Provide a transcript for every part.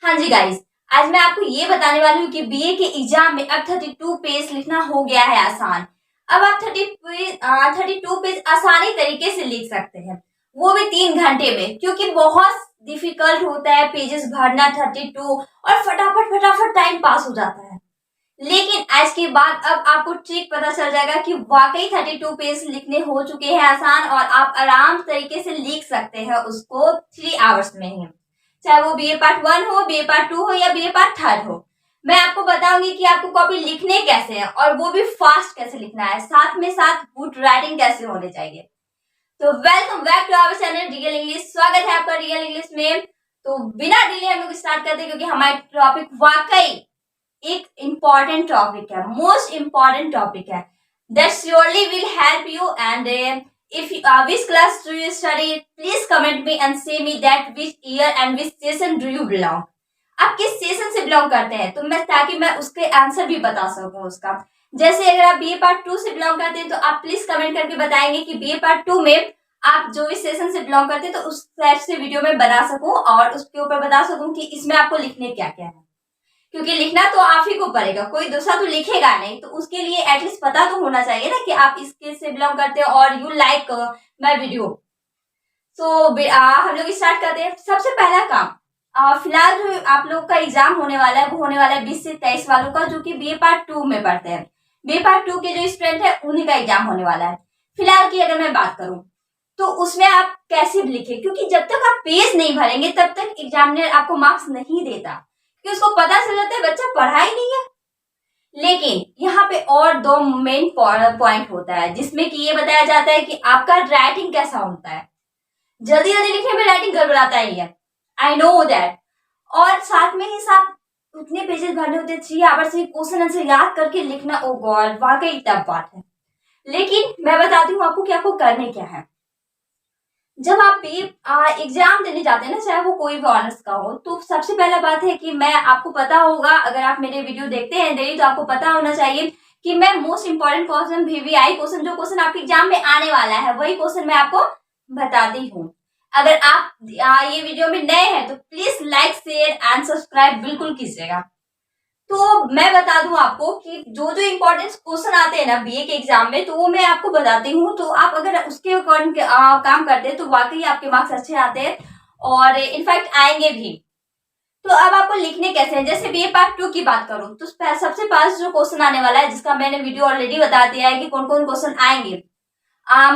हाँ जी गाइस, आज मैं आपको ये बताने वाली हूँ कि बीए के एग्जाम में अब 32 पेज लिखना हो गया है आसान। अब आप 32 पेज आसानी तरीके से लिख सकते हैं, वो भी 3 घंटे में, क्योंकि बहुत डिफिकल्ट होता है पेजेस भरना 32 और फटाफट फटाफट टाइम पास हो जाता है। लेकिन आज के बाद अब आपको ट्रिक पता चल जाएगा कि वाकई 32 पेज लिखने हो चुके हैं आसान और आप आराम तरीके से लिख सकते हैं उसको 3 आवर्स में ही, चाहे वो बीए पार्ट 1 हो, बीए पार्ट 2 हो या बीए पार्ट 3 हो। मैं आपको बताऊंगी कि आपको कॉपी लिखने कैसे हैं और वो भी फास्ट कैसे लिखना है, साथ में साथ गुड राइटिंग कैसे होने चाहिए। तो welcome back to our channel real English. स्वागत है आपका रियल इंग्लिश में। तो बिना डिले हम लोग स्टार्ट करते हैं, क्योंकि हमारा टॉपिक वाकई एक इम्पॉर्टेंट टॉपिक है, मोस्ट इम्पॉर्टेंट टॉपिक है, that surely will help you. And if which class do you study, please comment me and say me that which year and which session do you belong. आप किस session से belong करते हैं, तो मैं ताकि मैं उसके आंसर भी बता सकूं उसका। जैसे अगर आप बीए पार्ट 2 से बिलोंग करते हैं तो आप प्लीज कमेंट करके बताएंगे कि बीए पार्ट 2 में आप जो भी सेशन से बिलोंग करते हैं, तो उस टाइप से वीडियो में बना सकूं और उसके ऊपर बता सकूं कि इसमें आपको लिखने क्या क्या है, क्योंकि लिखना तो आप ही को पड़ेगा, कोई दूसरा तो लिखेगा नहीं। तो उसके लिए एटलीस्ट पता तो होना चाहिए ना कि आप इसके से बिलोंग करते हो और यू लाइक माय वीडियो। तो हम लोग स्टार्ट करते हैं। सबसे पहला काम, फिलहाल जो आप लोग का एग्जाम होने वाला है वो होने वाला है 20 से 23 वालों का, जो कि बीए पार्ट 2 में पढ़ते हैं। बीए पार्ट 2 के जो स्टूडेंट है उन्हीं का एग्जाम होने वाला है। फिलहाल की अगर मैं बात करूं तो उसमें आप कैसे लिखे, क्योंकि जब तक आप पेज नहीं भरेंगे तब तक एग्जामिनर आपको मार्क्स नहीं देता, कि उसको पता चल जाता है बच्चा पढ़ा ही नहीं है। लेकिन यहाँ पे और 2 मेन पॉइंट होता है, जिसमें कि ये बताया जाता है कि आपका राइटिंग कैसा होता है। जल्दी जल्दी लिखने में राइटिंग गड़बड़ाता ही है, आई नो दैट। और साथ में ही साथ उतने पेजेस भरने होते हैं, 3 आवर्स से क्वेश्चन आंसर याद करके लिखना, ओ गॉड, वाकई टफ बात है। लेकिन मैं बताती हूँ आपको कि आपको करने क्या है। जब आप एग्जाम देने जाते हैं ना, चाहे वो कोई भी ऑनर्स का हो, तो सबसे पहला बात है कि मैं आपको पता होगा, अगर आप मेरे वीडियो देखते हैं डेली तो आपको पता होना चाहिए कि मैं most important question, VVI question, जो क्वेश्चन आपके एग्जाम में आने वाला है वही क्वेश्चन मैं आपको बताती हूँ। अगर आप ये वीडियो में नए हैं तो please like, share and subscribe बिल्कुल कीजिएगा। तो मैं बता दूं आपको कि जो जो इम्पोर्टेंट क्वेश्चन आते हैं ना बीए के एग्जाम में, तो वो मैं आपको बताती हूँ। तो आप अगर उसके अकॉर्डिंग काम करते हैं तो वाकई आपके मार्क्स अच्छे आते हैं और इनफैक्ट आएंगे भी। तो अब आपको लिखने कैसे हैं, जैसे बीए पार्ट 2 की बात करूं तो सबसे पास जो क्वेश्चन आने वाला है, जिसका मैंने वीडियो ऑलरेडी बता दिया है कि कौन कौन क्वेश्चन आएंगे।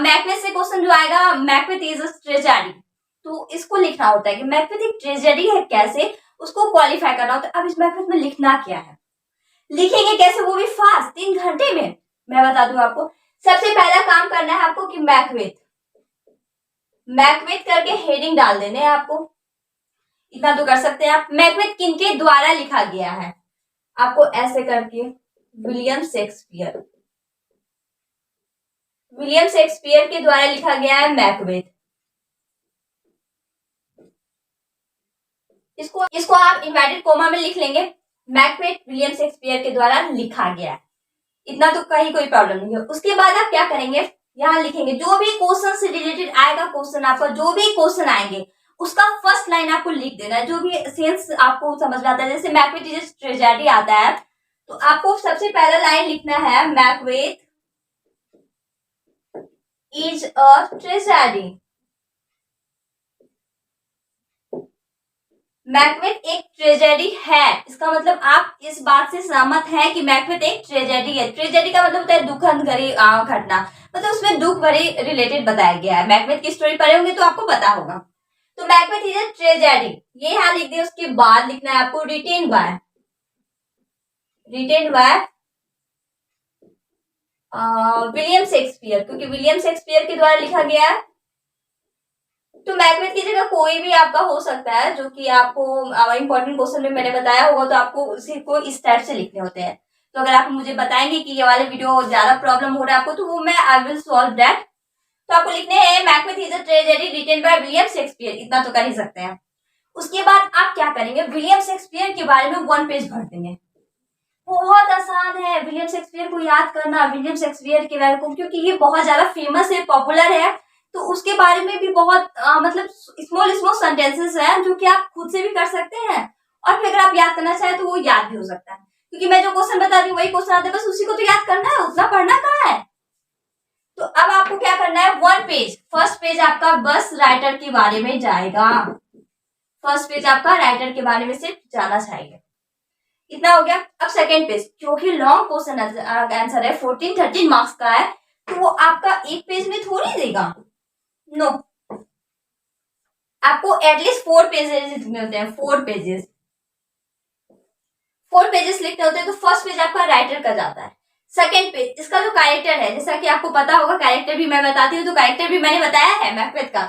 मैकबेथ से क्वेश्चन जो आएगा, मैकबेथ इज अ ट्रेजेडी, तो इसको लिखना होता है कि मैकबेथ एक ट्रेजेडी है, कैसे उसको क्वालिफाई करना होता है। अब इस मैकबेथ में लिखना क्या है, लिखेंगे कैसे, वो भी फास्ट 3 घंटे में। मैं बता दूं आपको, सबसे पहला काम करना है आपको कि मैकबेथ मैकबेथ करके हेडिंग डाल देने हैं आपको, इतना तो कर सकते हैं आप। मैकबेथ किनके द्वारा लिखा गया है, आपको ऐसे करके विलियम शेक्सपियर, विलियम शेक्सपियर के द्वारा लिखा गया है मैकबेथ। इसको आप इन्वर्टेड कोमा में लिख लेंगे, मैकबेथ विलियम शेक्सपियर के द्वारा लिखा गया है, इतना तो कहीं कोई प्रॉब्लम नहीं है। उसके बाद आप क्या करेंगे, यहाँ लिखेंगे जो भी क्वेश्चन से रिलेटेड आएगा, क्वेश्चन आपका जो भी क्वेश्चन आएंगे उसका फर्स्ट लाइन आपको लिख देना है, जो भी सेंस आपको समझ में आता है। जैसे मैकबेथ इज अ ट्रेजेडी आता है तो आपको सबसे पहला लाइन लिखना है, Macbeth is a tragedy. Macbeth एक ट्रेजेडी है, इसका मतलब आप इस बात से सहमत हैं कि मैकबेथ एक ट्रेजेडी है। ट्रेजेडी का मतलब होता है दुखद भरी घटना, मतलब उसमें दुख भरी रिलेटेड बताया गया है। मैकबेथ की स्टोरी पढ़े होंगे तो आपको पता होगा। तो मैकबेथ इज अ ट्रेजेडी, ये यहाँ लिख दिया। उसके बाद लिखना है आपको रिटेन बाय विलियम शेक्सपियर, क्योंकि विलियम शेक्सपियर के द्वारा लिखा गया है। तो मैकबेथ की जगह कोई भी आपका हो सकता है, जो कि आपको इंपॉर्टेंट क्वेश्चन में मैंने बताया होगा, तो आपको उसी को इस टाइप से लिखने होते हैं। तो अगर आप मुझे बताएंगे कि ये वाले वीडियो ज्यादा प्रॉब्लम हो रहा है आपको, तो वो मैं आई विल सॉल्व दैट। तो आपको लिखने हैं Macbeth is a tragedy written by William Shakespeare, इतना तो कर ही सकते हैं। उसके बाद आप क्या करेंगे, विलियम शेक्सपियर के बारे में 1 पेज भर देंगे। बहुत आसान है विलियम शेक्सपियर को याद करना, विलियम शेक्सपियर के बारे को, क्योंकि ये बहुत ज्यादा फेमस है, पॉपुलर है। तो उसके बारे में भी बहुत मतलब स्मॉल स्मॉल सेंटेंसेस हैं जो कि आप खुद से भी कर सकते हैं और फिर अगर आप याद करना चाहें तो वो याद भी हो सकता है, क्योंकि मैं जो क्वेश्चन बता रही हूँ वही क्वेश्चन आता है, बस उसी को तो याद करना है, उतना पढ़ना कहाँ है। तो अब आपको क्या करना है, वन पेज, फर्स्ट पेज आपका बस राइटर के बारे में जाएगा, फर्स्ट पेज आपका राइटर के बारे में सिर्फ जाना चाहिए। इतना हो गया। अब सेकेंड पेज, क्योंकि लॉन्ग क्वेश्चन आंसर है, 14-13 मार्क्स का है, तो वो आपका एक पेज में थोड़ी देगा, नो, आपको एटलीस्ट 4 पेजेस लिखने होते हैं, 4 पेजेस, 4 पेजेस लिखने होते हैं। तो फर्स्ट पेज आपका राइटर का जाता है। सेकेंड पेज, इसका जो कैरेक्टर है, जैसा कि आपको पता होगा, कैरेक्टर भी मैं बताती हूँ, तो कैरेक्टर भी मैंने बताया है मैकबेथ का,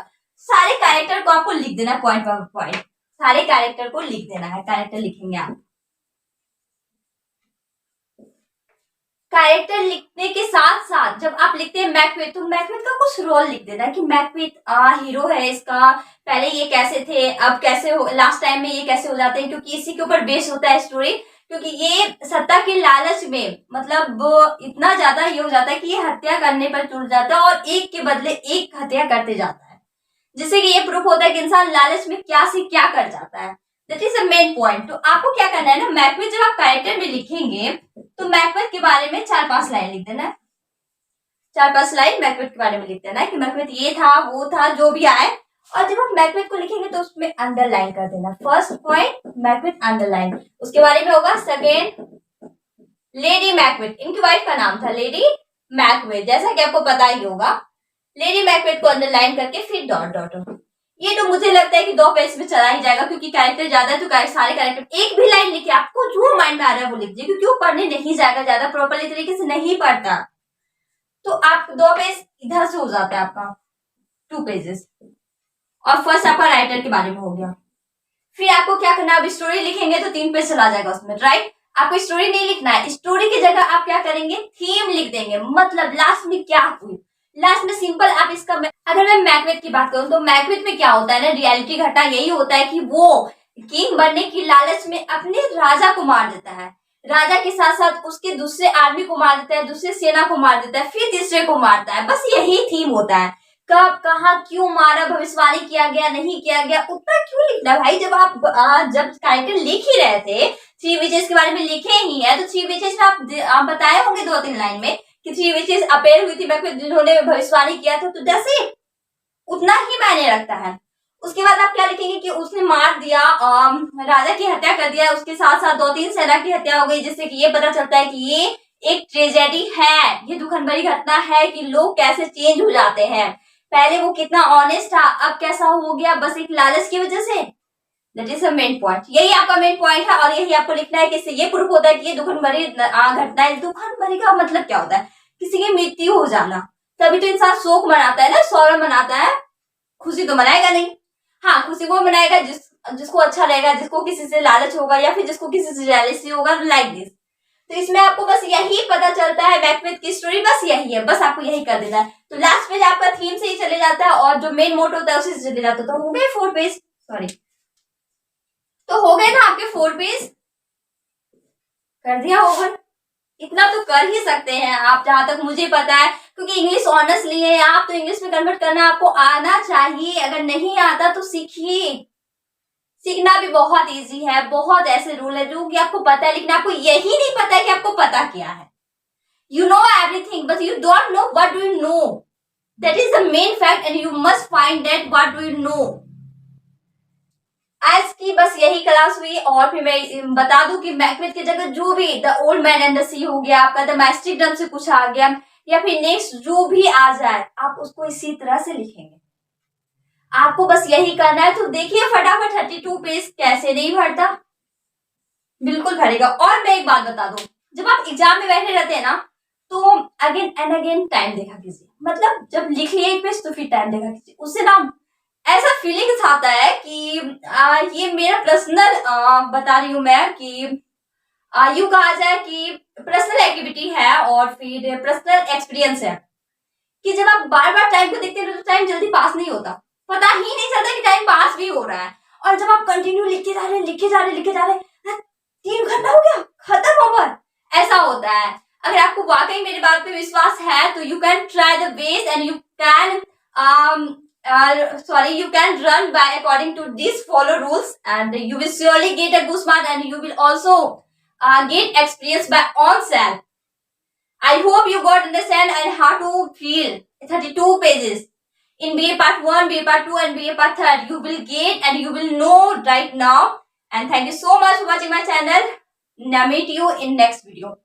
सारे कैरेक्टर को आपको लिख देना पॉइंट बाय पॉइंट, सारे कैरेक्टर को लिख देना है, कैरेक्टर लिखेंगे आप। कैरेक्टर लिखने के साथ साथ जब आप लिखते हैं मैकबेथ, तो मैकबेथ का कुछ रोल लिख देना है कि मैकबेथ हीरो है इसका, पहले ये कैसे थे, अब कैसे हो, लास्ट टाइम में ये कैसे हो जाते हैं, क्योंकि इसी के ऊपर बेस्ड होता है स्टोरी, क्योंकि ये सत्ता के लालच में मतलब इतना ज्यादा ये हो जाता है कि ये हत्या करने पर तुल जाता है और एक के बदले एक हत्या करते जाता है, जिससे कि ये प्रूफ होता है कि इंसान लालच में क्या से क्या कर जाता है। That is the main point. तो आपको क्या करना है ना, मैकबेथ जब आप कैरेक्टर में लिखेंगे तो मैकबेथ के बारे में 4-5 लाइन लिख देना है, 4-5 लाइन मैकबेथ के बारे में लिख देना है कि मैकबेथ ये था वो था जो भी आए, और जब आप मैकबेथ को लिखेंगे तो उसमें अंडरलाइन कर देना, फर्स्ट पॉइंट मैकबेथ अंडरलाइन, उसके बारे में होगा। सेकेंड, लेडी मैकबेथ, इनकी वाइफ का नाम था लेडी मैकबेथ, जैसा कि आपको पता ही होगा, लेडी मैकबेथ को अंडरलाइन करके फिर डॉट डॉट। ये तो मुझे लगता है कि 2 पेज में चला ही जाएगा, क्योंकि कैरेक्टर ज्यादा है, तो सारे कैरेक्टर एक भी लाइन लिखिए, आपको जो माइंड में आ रहा है वो लिख दीजिए, क्योंकि वो पढ़ने नहीं जाएगा, ज्यादा प्रॉपरली तरीके से नहीं पढ़ता, तो आप 2 पेज इधर से हो जाता है आपका, 2 पेजेस, और फर्स्ट आपका राइटर के बारे में हो गया। फिर आपको क्या करना है, अब स्टोरी लिखेंगे तो 3 पेज चला जाएगा उसमें, राइट। आपको स्टोरी नहीं लिखना है, स्टोरी की जगह आप क्या करेंगे, थीम लिख देंगे, मतलब लास्ट में क्या हुई, लास्ट में सिंपल आप इसका, अगर मैं मैकबेथ की बात करूं तो मैकबेथ में क्या होता है ना, रियलिटी घटना यही होता है कि वो किंग बनने की लालच में अपने राजा को मार देता है, राजा के साथ साथ उसके दूसरे आर्मी को मार देता है, दूसरे सेना को मार देता है, फिर तीसरे को मारता है, बस यही थीम होता है। कब कहाँ क्यों मारा, भविष्यवाणी किया गया नहीं किया गया, उतना क्यों लिखना भाई, जब आप जब कैरेक्टर लिख ही रहे थे, 3 विचेस के बारे में लिखे ही है, तो 3 विचेस में आप बताए होंगे 2-3 लाइन में कि 3 विचेस अपेयर हुई थी मैकबेथ, जिन्होंने भविष्यवाणी किया था, तो जैसे उतना ही मायने रखता है। उसके बाद आप क्या लिखेंगे कि उसने मार दिया, राजा की हत्या कर दिया, उसके साथ साथ 2-3 सेना की हत्या हो गई, जिससे कि ये पता चलता है कि ये एक ट्रेजेडी है, ये दुखद भरी घटना है कि लोग कैसे चेंज हो जाते हैं, पहले वो कितना ऑनेस्ट था, अब कैसा हो गया, बस एक लालच की वजह से। That is the main point, यही आपका मेन पॉइंट है, और यही आपको लिखना है कि इससे ये प्रूफ होता है कि ये दुखद भरी घटना है। दुखद भरी का मतलब क्या होता है, किसी की मृत्यु हो जाना, तभी तो इंसान शोक मनाता है ना, सौरव मनाता है, खुशी तो मनाएगा नहीं। हाँ, खुशी वो मनाएगा जिसको अच्छा लगेगा, जिसको किसी से लालच होगा या फिर जिसको किसी से जेलसी होगा, लाइक दिस। तो इसमें आपको बस यही पता चलता है, मैकबेथ की स्टोरी बस यही है, बस आपको यही कर देना है। तो लास्ट पेज आपका थीम से ही चले जाता है और जो मेन मोटो होता है उसी से चले जाता है। तो हो गए 4 पेज, सॉरी, तो हो गए ना आपके 4 पेज, कर दिया होगा, इतना तो कर ही सकते हैं आप, जहां तक मुझे पता है, क्योंकि इंग्लिश ऑनर्स लिए आप, तो इंग्लिश में कन्वर्ट करना आपको आना चाहिए, अगर नहीं आता तो सीखिए, सीखना भी बहुत इजी है, बहुत ऐसे रूल है जो कि आपको पता है, लेकिन आपको यही नहीं पता है कि आपको पता क्या है। You know everything, but you don't know what do you know. That is the main fact, and you must find that what do you know. आज की बस यही क्लास हुई, और फिर मैं बता दूं कि मैकबेथ की जगह जो भी the old man and the sea हो गया, आपका द मैस्टिकडम से कुछ आ गया, या फिर नेक्स्ट जो भी आ जाए, आप उसको इसी तरह से लिखेंगे। आपको बस यही करना है। तो देखिए फटाफट 32 पेज कैसे नहीं भरता, बिल्कुल भरेगा। और मैं एक बात बता दूं, जब आप एग्जाम में बैठे रहते हैं ना, तो अगेन एंड अगेन टाइम देखा कीजिए, मतलब जब लिख लिया एक पेज तो फिर टाइम देखा कीजिए, उससे ना ऐसा फीलिंग्स आता है कि ये मेरा पर्सनल बता रही हूँ मैं कि यूं कहा जाए कि पर्सनल एक्टिविटी है और फिर पर्सनल एक्सपीरियंस है कि जब आप बार बार टाइम को देखते हैं तो टाइम जल्दी पास नहीं होता, पता ही नहीं चलता कि टाइम पास भी हो रहा है। और जब आप कंटिन्यू लिखते जा रहे हैं, लिखे जा रहे हैं, लिखे जा रहे हैं, 3 घंटा हो गया, खत्म होमवर्क, ऐसा होता है। अगर आपको वाकई मेरी बात पे विश्वास है तो you can try the ways and you can you can run by according to these follow rules, and you will surely get a good mark, and you will also get experience by own self. I hope you got understand and how to fill 32 pages in BA part 1, BA part 2 and BA part 3. You will get and you will know right now. And thank you so much for watching my channel. Now meet you in next video.